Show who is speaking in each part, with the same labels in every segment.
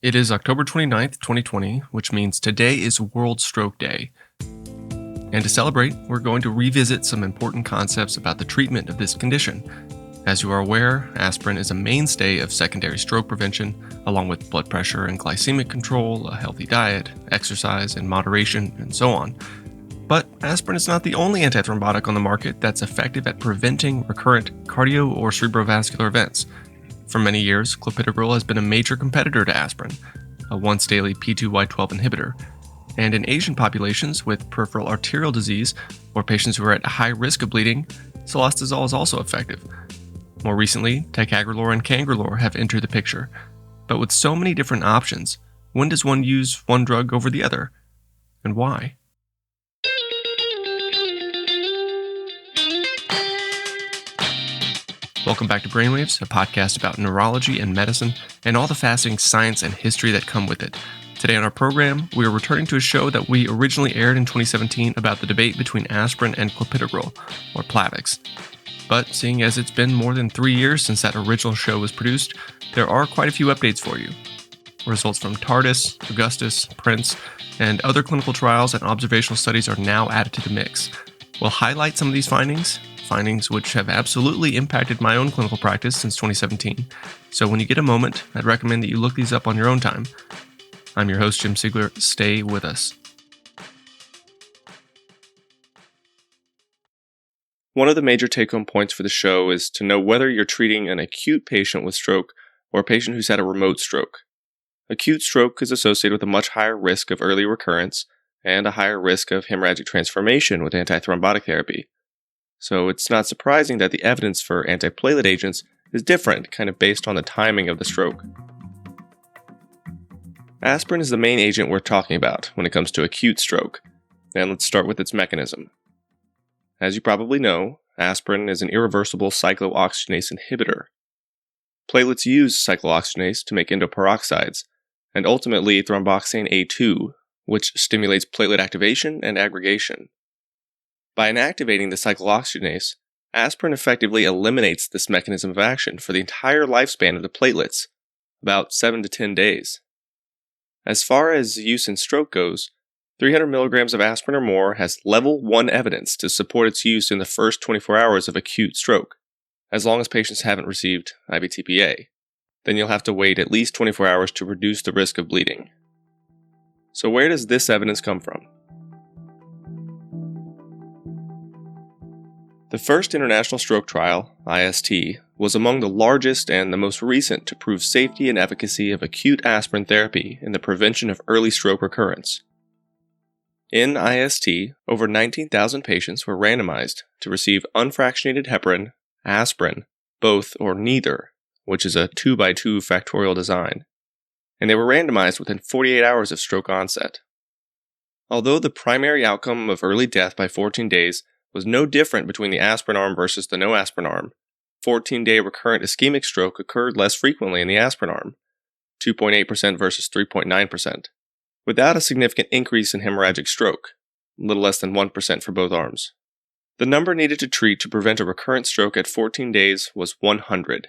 Speaker 1: It is October 29th, 2020, which means today is World Stroke Day. And to celebrate, we're going to revisit some important concepts about the treatment of this condition. As you are aware, aspirin is a mainstay of secondary stroke prevention, along with blood pressure and glycemic control, a healthy diet, exercise in moderation, and so on. But aspirin is not the only antithrombotic on the market that's effective at preventing recurrent cardio or cerebrovascular events. For many years, Clopidogrel has been a major competitor to aspirin, a once-daily P2Y12 inhibitor. And in Asian populations with peripheral arterial disease or patients who are at high risk of bleeding, cilostazol is also effective. More recently, ticagrelor and cangrelor have entered the picture. But with so many different options, when does one use one drug over the other? And why? Welcome back to Brainwaves, a podcast about neurology and medicine and all the fascinating science and history that come with it. Today on our program, we are returning to a show that we originally aired in 2017 about the debate between aspirin and clopidogrel, or Plavix. But seeing as it's been more than 3 years since that original show was produced, there are quite a few updates for you. Results from TARDIS, Augustus, Prince, and other clinical trials and observational studies are now added to the mix. We'll highlight some of these findings which have absolutely impacted my own clinical practice since 2017. So when you get a moment, I'd recommend that you look these up on your own time. I'm your host, Jim Sigler. Stay with us. One of the major take-home points for the show is to know whether you're treating an acute patient with stroke or a patient who's had a remote stroke. Acute stroke is associated with a much higher risk of early recurrence and a higher risk of hemorrhagic transformation with antithrombotic therapy. So it's not surprising that the evidence for antiplatelet agents is different, kind of based on the timing of the stroke. Aspirin is the main agent we're talking about when it comes to acute stroke, and let's start with its mechanism. As you probably know, aspirin is an irreversible cyclooxygenase inhibitor. Platelets use cyclooxygenase to make endoperoxides, and ultimately thromboxane A2, which stimulates platelet activation and aggregation. By inactivating the cyclooxygenase, aspirin effectively eliminates this mechanism of action for the entire lifespan of the platelets, about 7 to 10 days. As far as use in stroke goes, 300 milligrams of aspirin or more has level 1 evidence to support its use in the first 24 hours of acute stroke, as long as patients haven't received IVTPA. Then you'll have to wait at least 24 hours to reduce the risk of bleeding. So where does this evidence come from? The first international stroke trial, IST, was among the largest and the most recent to prove safety and efficacy of acute aspirin therapy in the prevention of early stroke recurrence. In IST, over 19,000 patients were randomized to receive unfractionated heparin, aspirin, both or neither, which is a 2x2 factorial design, and they were randomized within 48 hours of stroke onset. Although the primary outcome of early death by 14 days was no different between the aspirin arm versus the no aspirin arm, 14-day recurrent ischemic stroke occurred less frequently in the aspirin arm, 2.8% versus 3.9%, without a significant increase in hemorrhagic stroke, a little less than 1% for both arms. The number needed to treat to prevent a recurrent stroke at 14 days was 100.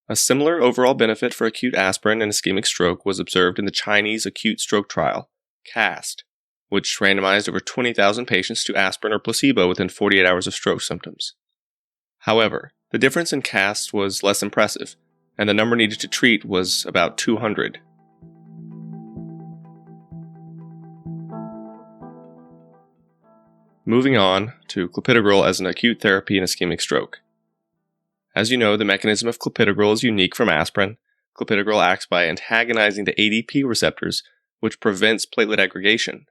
Speaker 1: A similar overall benefit for acute aspirin and ischemic stroke was observed in the Chinese Acute Stroke Trial, CAST, which randomized over 20,000 patients to aspirin or placebo within 48 hours of stroke symptoms. However, the difference in CAST was less impressive, and the number needed to treat was about 200. Moving on to clopidogrel as an acute therapy in ischemic stroke. As you know, the mechanism of clopidogrel is unique from aspirin. Clopidogrel acts by antagonizing the ADP receptors, which prevents platelet aggregation.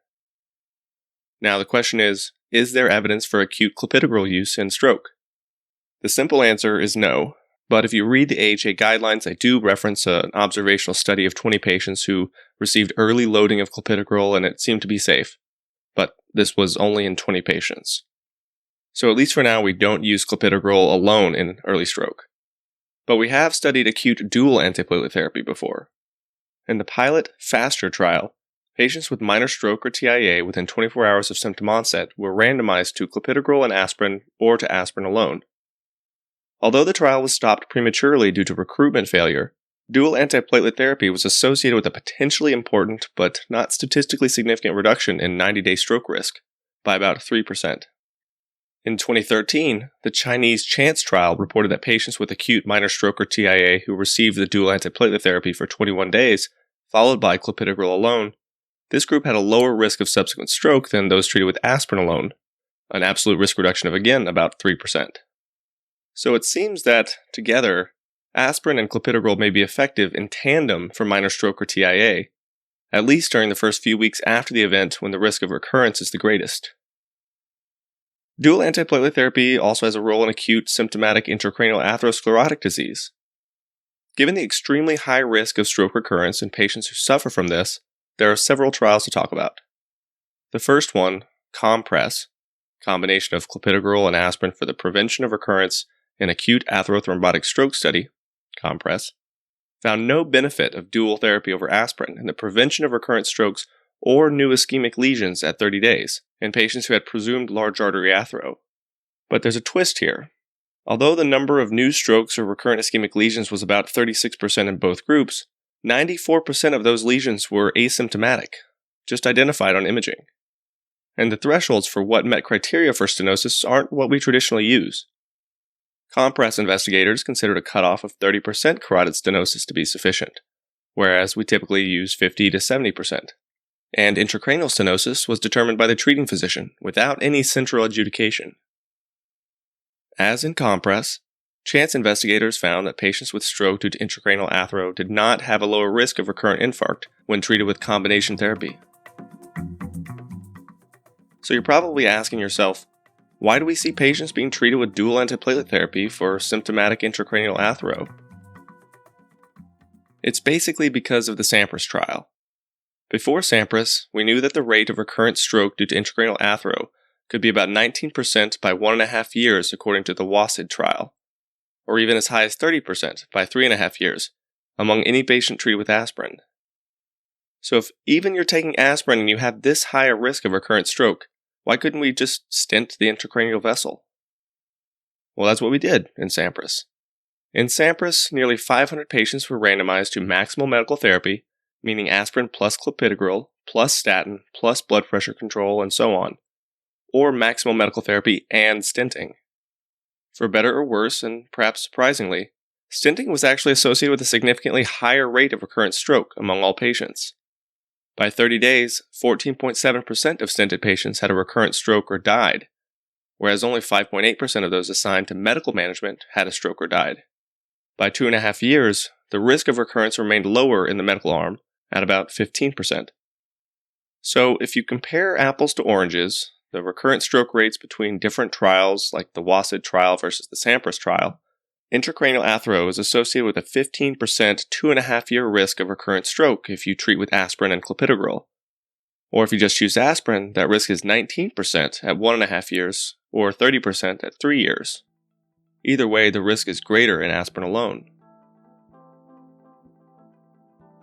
Speaker 1: Now the question is there evidence for acute clopidogrel use in stroke? The simple answer is no, but if you read the AHA guidelines, I do reference an observational study of 20 patients who received early loading of clopidogrel and it seemed to be safe. But this was only in 20 patients. So at least for now, we don't use clopidogrel alone in early stroke. But we have studied acute dual antiplatelet therapy before. In the pilot FASTER trial, patients with minor stroke or TIA within 24 hours of symptom onset were randomized to clopidogrel and aspirin or to aspirin alone. Although the trial was stopped prematurely due to recruitment failure, dual antiplatelet therapy was associated with a potentially important but not statistically significant reduction in 90-day stroke risk by about 3%. In 2013, the Chinese CHANCE trial reported that patients with acute minor stroke or TIA who received the dual antiplatelet therapy for 21 days, followed by clopidogrel alone, this group had a lower risk of subsequent stroke than those treated with aspirin alone, an absolute risk reduction of, again, about 3%. So it seems that, together, aspirin and clopidogrel may be effective in tandem for minor stroke or TIA, at least during the first few weeks after the event when the risk of recurrence is the greatest. Dual antiplatelet therapy also has a role in acute symptomatic intracranial atherosclerotic disease. Given the extremely high risk of stroke recurrence in patients who suffer from this, there are several trials to talk about. The first one, COMPRESS, combination of clopidogrel and aspirin for the prevention of recurrence in acute atherothrombotic stroke study, COMPRESS, found no benefit of dual therapy over aspirin in the prevention of recurrent strokes or new ischemic lesions at 30 days in patients who had presumed large artery athero. But there's a twist here. Although the number of new strokes or recurrent ischemic lesions was about 36% in both groups, 94% of those lesions were asymptomatic, just identified on imaging. And the thresholds for what met criteria for stenosis aren't what we traditionally use. COMPRESS investigators considered a cutoff of 30% carotid stenosis to be sufficient, whereas we typically use 50 to 70%. And intracranial stenosis was determined by the treating physician without any central adjudication. As in COMPRESS, CHANCE investigators found that patients with stroke due to intracranial athero did not have a lower risk of recurrent infarct when treated with combination therapy. So you're probably asking yourself, why do we see patients being treated with dual antiplatelet therapy for symptomatic intracranial athero? It's basically because of the SAMPRAS trial. Before SAMPRAS, we knew that the rate of recurrent stroke due to intracranial athero could be about 19% by 1.5 years according to the WASID trial, or even as high as 30% by 3.5 years among any patient treated with aspirin. So if even you're taking aspirin and you have this high a risk of recurrent stroke, why couldn't we just stent the intracranial vessel? Well, that's what we did in SAMPRAS. In SAMPRAS, nearly 500 patients were randomized to maximal medical therapy, meaning aspirin plus clopidogrel, plus statin, plus blood pressure control, and so on, or maximal medical therapy and stenting. For better or worse, and perhaps surprisingly, stenting was actually associated with a significantly higher rate of recurrent stroke among all patients. By 30 days, 14.7% of stented patients had a recurrent stroke or died, whereas only 5.8% of those assigned to medical management had a stroke or died. By 2.5 years, the risk of recurrence remained lower in the medical arm at about 15%. So if you compare apples to oranges, the recurrent stroke rates between different trials like the WASID trial versus the SAMPRAS trial, intracranial athero is associated with a 15% 2.5-year risk of recurrent stroke if you treat with aspirin and clopidogrel. Or if you just use aspirin, that risk is 19% at 1.5 years, or 30% at 3 years. Either way, the risk is greater in aspirin alone.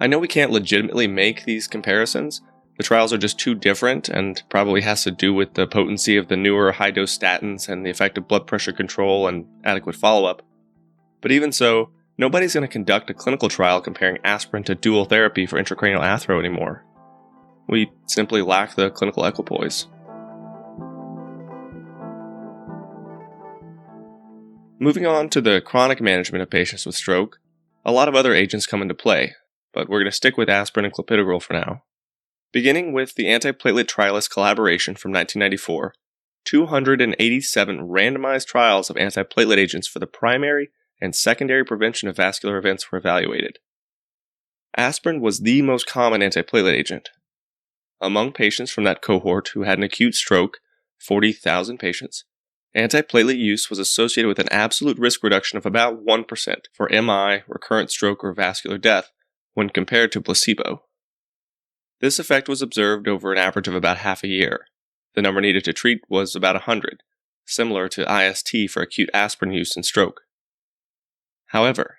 Speaker 1: I know we can't legitimately make these comparisons. The trials are just too different and probably has to do with the potency of the newer high-dose statins and the effect of blood pressure control and adequate follow-up. But even so, nobody's going to conduct a clinical trial comparing aspirin to dual therapy for intracranial athero anymore. We simply lack the clinical equipoise. Moving on to the chronic management of patients with stroke, a lot of other agents come into play, but we're going to stick with aspirin and clopidogrel for now. Beginning with the antiplatelet trialist collaboration from 1994, 287 randomized trials of antiplatelet agents for the primary and secondary prevention of vascular events were evaluated. Aspirin was the most common antiplatelet agent. Among patients from that cohort who had an acute stroke, 40,000 patients, antiplatelet use was associated with an absolute risk reduction of about 1% for MI, recurrent stroke, or vascular death when compared to placebo. This effect was observed over an average of about half a year. The number needed to treat was about 100, similar to IST for acute aspirin use in stroke. However,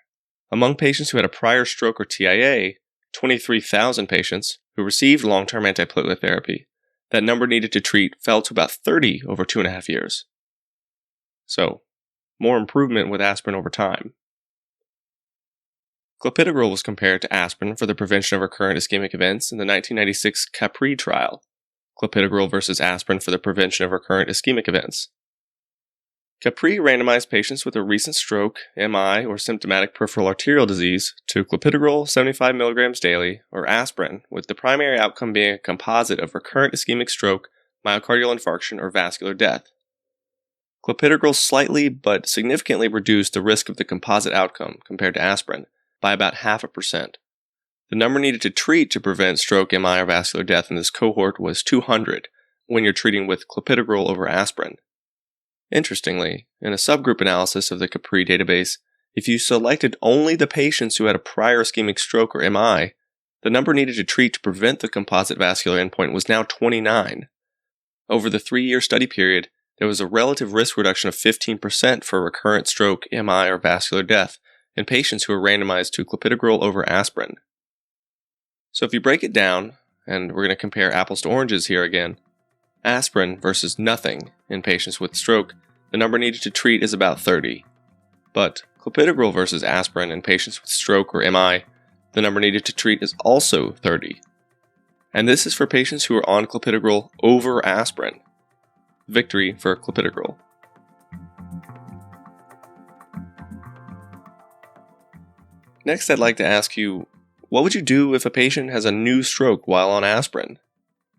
Speaker 1: among patients who had a prior stroke or TIA, 23,000 patients who received long-term antiplatelet therapy, that number needed to treat fell to about 30 over 2.5 years. So, more improvement with aspirin over time. Clopidogrel was compared to aspirin for the prevention of recurrent ischemic events in the 1996 Chatri trial, Clopidogrel versus aspirin for the prevention of recurrent ischemic events. Chatri randomized patients with a recent stroke, MI, or symptomatic peripheral arterial disease to clopidogrel 75 mg daily or aspirin, with the primary outcome being a composite of recurrent ischemic stroke, myocardial infarction, or vascular death. Clopidogrel slightly but significantly reduced the risk of the composite outcome compared to aspirin by about 0.5%. The number needed to treat to prevent stroke, MI, or vascular death in this cohort was 200 when you're treating with clopidogrel over aspirin. Interestingly, in a subgroup analysis of the Chatri database, if you selected only the patients who had a prior ischemic stroke or MI, the number needed to treat to prevent the composite vascular endpoint was now 29. Over the 3-year study period, there was a relative risk reduction of 15% for recurrent stroke, MI, or vascular death in patients who were randomized to clopidogrel over aspirin. So if you break it down, and we're going to compare apples to oranges here again, aspirin versus nothing in patients with stroke, the number needed to treat is about 30. But clopidogrel versus aspirin in patients with stroke or MI, the number needed to treat is also 30. And this is for patients who are on clopidogrel over aspirin. Victory for clopidogrel. Next, I'd like to ask you, what would you do if a patient has a new stroke while on aspirin?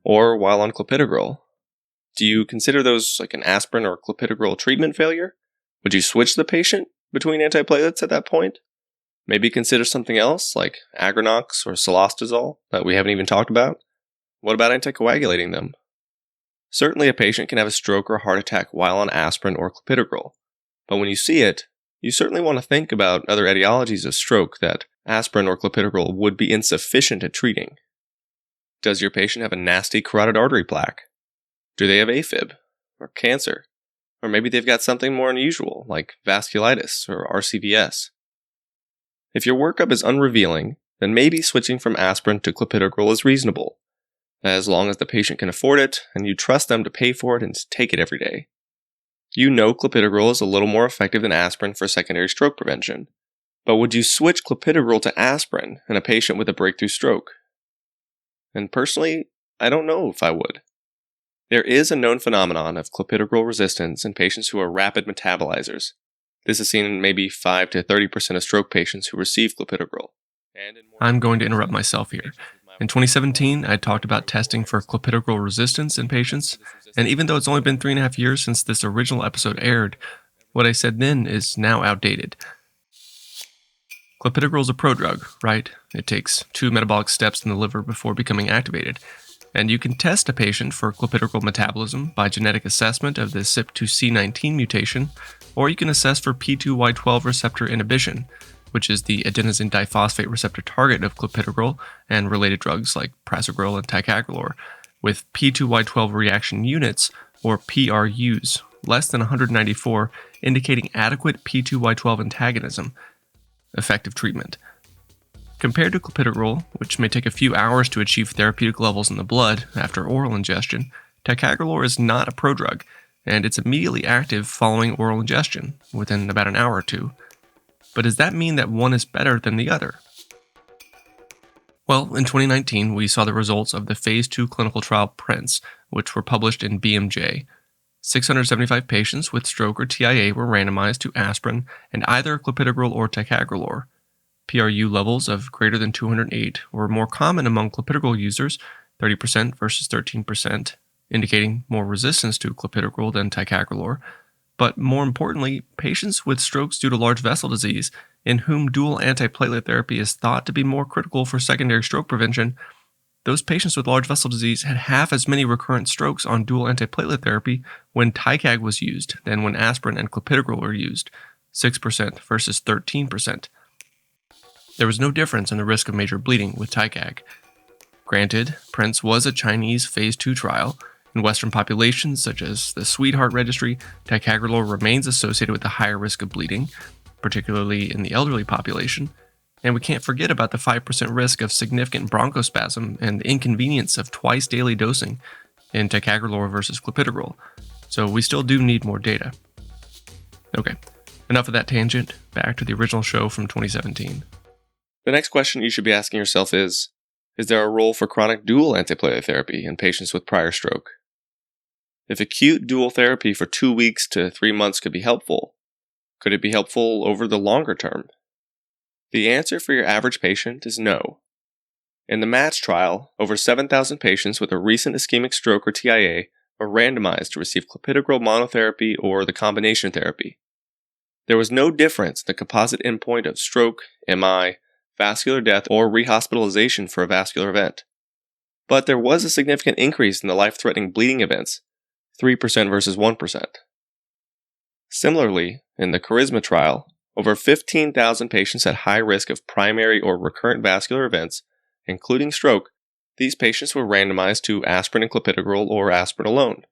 Speaker 1: Or while on clopidogrel? Do you consider those like an aspirin or clopidogrel treatment failure? Would you switch the patient between antiplatelets at that point? Maybe consider something else like Agrinox or Cilostazol that we haven't even talked about? What about anticoagulating them? Certainly a patient can have a stroke or heart attack while on aspirin or clopidogrel, but when you see it, you certainly want to think about other etiologies of stroke that aspirin or clopidogrel would be insufficient at treating. Does your patient have a nasty carotid artery plaque? Do they have AFib or cancer? Or maybe they've got something more unusual like vasculitis or RCVS. If your workup is unrevealing, then maybe switching from aspirin to clopidogrel is reasonable, as long as the patient can afford it and you trust them to pay for it and take it every day. You know clopidogrel is a little more effective than aspirin for secondary stroke prevention, but would you switch clopidogrel to aspirin in a patient with a breakthrough stroke? And personally, I don't know if I would. There is a known phenomenon of clopidogrel resistance in patients who are rapid metabolizers. This is seen in maybe 5 to 30% of stroke patients who receive clopidogrel.
Speaker 2: I'm going to interrupt myself here. In 2017, I talked about testing for clopidogrel resistance in patients, and even though it's only been 3.5 years since this original episode aired, what I said then is now outdated. Clopidogrel is a prodrug, right? It takes 2 metabolic steps in the liver before becoming activated, and you can test a patient for clopidogrel metabolism by genetic assessment of the CYP2C19 mutation, or you can assess for P2Y12 receptor inhibition, which is the adenosine diphosphate receptor target of clopidogrel and related drugs like prasugrel and ticagrelor, with P2Y12 reaction units, or PRUs, less than 194, indicating adequate P2Y12 antagonism, effective treatment. Compared to clopidogrel, which may take a few hours to achieve therapeutic levels in the blood after oral ingestion, ticagrelor is not a prodrug, and it's immediately active following oral ingestion, within about an hour or two. But does that mean that one is better than the other? Well, in 2019, we saw the results of the Phase 2 clinical trial PRINCE, which were published in BMJ. 675 patients with stroke or TIA were randomized to aspirin and either clopidogrel or ticagrelor. PRU levels of greater than 208 were more common among clopidogrel users, 30% versus 13%, indicating more resistance to clopidogrel than ticagrelor. But more importantly, patients with strokes due to large vessel disease, in whom dual antiplatelet therapy is thought to be more critical for secondary stroke prevention, those patients with large vessel disease had half as many recurrent strokes on dual antiplatelet therapy when TICAG was used than when aspirin and clopidogrel were used, 6% versus 13%. There was no difference in the risk of major bleeding with TICAG. Granted, PRINCE was a Chinese Phase 2 trial. In Western populations, such as the Sweetheart Registry, ticagrelor remains associated with a higher risk of bleeding, particularly in the elderly population, and we can't forget about the 5% risk of significant bronchospasm and the inconvenience of twice-daily dosing in ticagrelor versus clopidogrel, so we still do need more data. Okay, enough of that tangent, back to the original show from 2017.
Speaker 1: The next question you should be asking yourself is there a role for chronic dual antiplatelet therapy in patients with prior stroke? If acute dual therapy for 2 weeks to 3 months could be helpful, could it be helpful over the longer term? The answer for your average patient is no. In the MATCH trial, over 7,000 patients with a recent ischemic stroke or TIA were randomized to receive clopidogrel monotherapy or the combination therapy. There was no difference in the composite endpoint of stroke, MI, vascular death, or rehospitalization for a vascular event. But there was a significant increase in the life-threatening bleeding events, 3% versus 1%. Similarly, in the KARISMA trial, over 15,000 patients at high risk of primary or recurrent vascular events, including stroke. These patients were randomized to aspirin and clopidogrel or aspirin alone.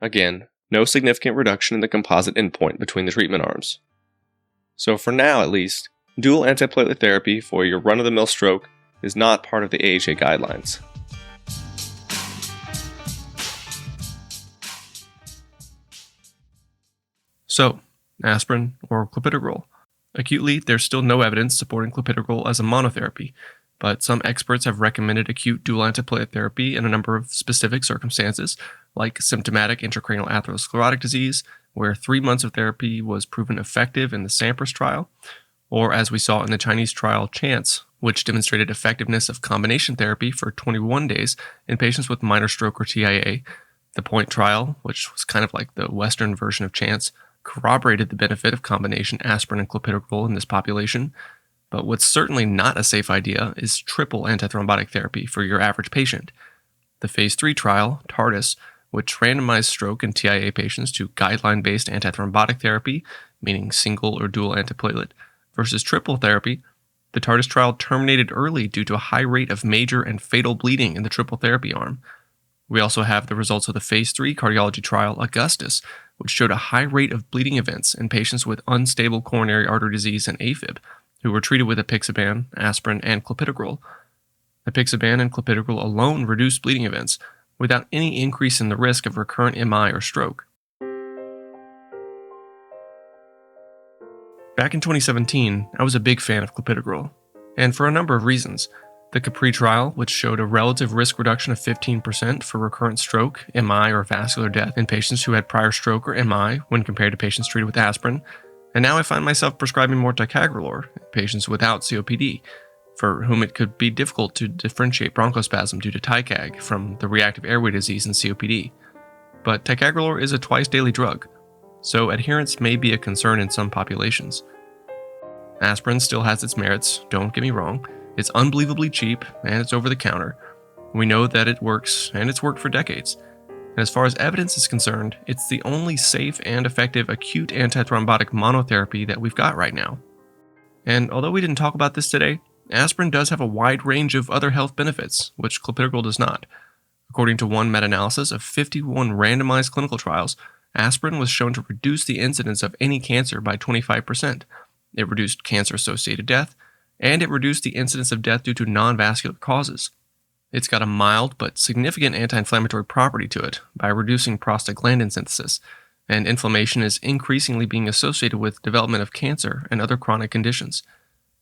Speaker 1: Again, no significant reduction in the composite endpoint between the treatment arms. So for now at least, dual antiplatelet therapy for your run-of-the-mill stroke is not part of the AHA guidelines.
Speaker 2: So, aspirin or clopidogrel. Acutely, there's still no evidence supporting clopidogrel as a monotherapy, but some experts have recommended acute dual antiplatelet therapy in a number of specific circumstances, like symptomatic intracranial atherosclerotic disease, where 3 months of therapy was proven effective in the SAMPRAS trial, or as we saw in the Chinese trial CHANCE, which demonstrated effectiveness of combination therapy for 21 days in patients with minor stroke or TIA. The POINT trial, which was kind of like the Western version of CHANCE, corroborated the benefit of combination aspirin and clopidogrel in this population. But what's certainly not a safe idea is triple antithrombotic therapy for your average patient. The Phase 3 trial, TARDIS, which randomized stroke and TIA patients to guideline-based antithrombotic therapy, meaning single or dual antiplatelet, versus triple therapy, the TARDIS trial terminated early due to a high rate of major and fatal bleeding in the triple therapy arm. We also have the results of the Phase 3 cardiology trial, Augustus, which showed a high rate of bleeding events in patients with unstable coronary artery disease and AFib, who were treated with apixaban, aspirin, and clopidogrel. Apixaban and clopidogrel alone reduced bleeding events, without any increase in the risk of recurrent MI or stroke. Back in 2017, I was a big fan of clopidogrel, and for a number of reasons. The CAPRI trial, which showed a relative risk reduction of 15% for recurrent stroke, MI, or vascular death in patients who had prior stroke or MI when compared to patients treated with aspirin. And now I find myself prescribing more ticagrelor in patients without COPD, for whom it could be difficult to differentiate bronchospasm due to TICAG from the reactive airway disease in COPD. But ticagrelor is a twice-daily drug, so adherence may be a concern in some populations. Aspirin still has its merits, don't get me wrong. It's unbelievably cheap, and it's over the counter. We know that it works, and it's worked for decades. And as far as evidence is concerned, it's the only safe and effective acute antithrombotic monotherapy that we've got right now. And although we didn't talk about this today, aspirin does have a wide range of other health benefits, which clopidogrel does not. According to one meta-analysis of 51 randomized clinical trials, aspirin was shown to reduce the incidence of any cancer by 25%. It reduced cancer-associated death, and it reduced the incidence of death due to non-vascular causes. It's got a mild but significant anti-inflammatory property to it by reducing prostaglandin synthesis, and inflammation is increasingly being associated with development of cancer and other chronic conditions.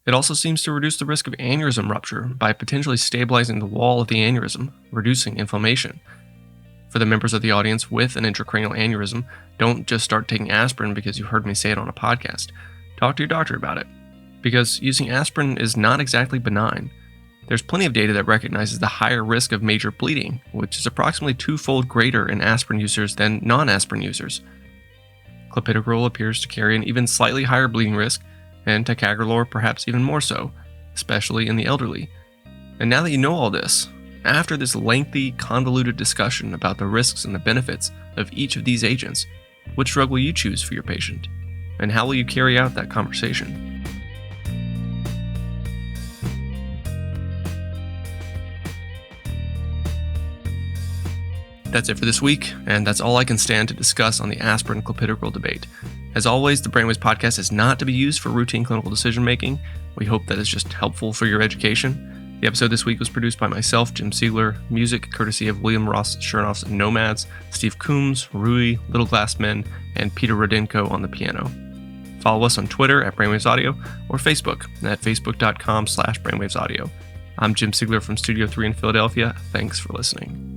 Speaker 2: It also seems to reduce the risk of aneurysm rupture by potentially stabilizing the wall of the aneurysm, reducing inflammation. For the members of the audience with an intracranial aneurysm, don't just start taking aspirin because you heard me say it on a podcast. Talk to your doctor about it, because using aspirin is not exactly benign. There's plenty of data that recognizes the higher risk of major bleeding, which is approximately 2-fold greater in aspirin users than non-aspirin users. Clopidogrel appears to carry an even slightly higher bleeding risk, and ticagrelor perhaps even more so, especially in the elderly. And now that you know all this, after this lengthy, convoluted discussion about the risks and the benefits of each of these agents, which drug will you choose for your patient? And how will you carry out that conversation? That's it for this week, and that's all I can stand to discuss on the aspirin clopidogrel debate. As always, the Brainwaves podcast is not to be used for routine clinical decision-making. We hope that it's just helpful for your education. The episode this week was produced by myself, Jim Siegler, music courtesy of William Ross Chernoff's Nomads, Steve Coombs, Rui, Little Glass Men, and Peter Rodenko on the piano. Follow us on Twitter at BrainwavesAudio or Facebook at facebook.com/brainwavesaudio. I'm Jim Sigler from Studio 3 in Philadelphia. Thanks for listening.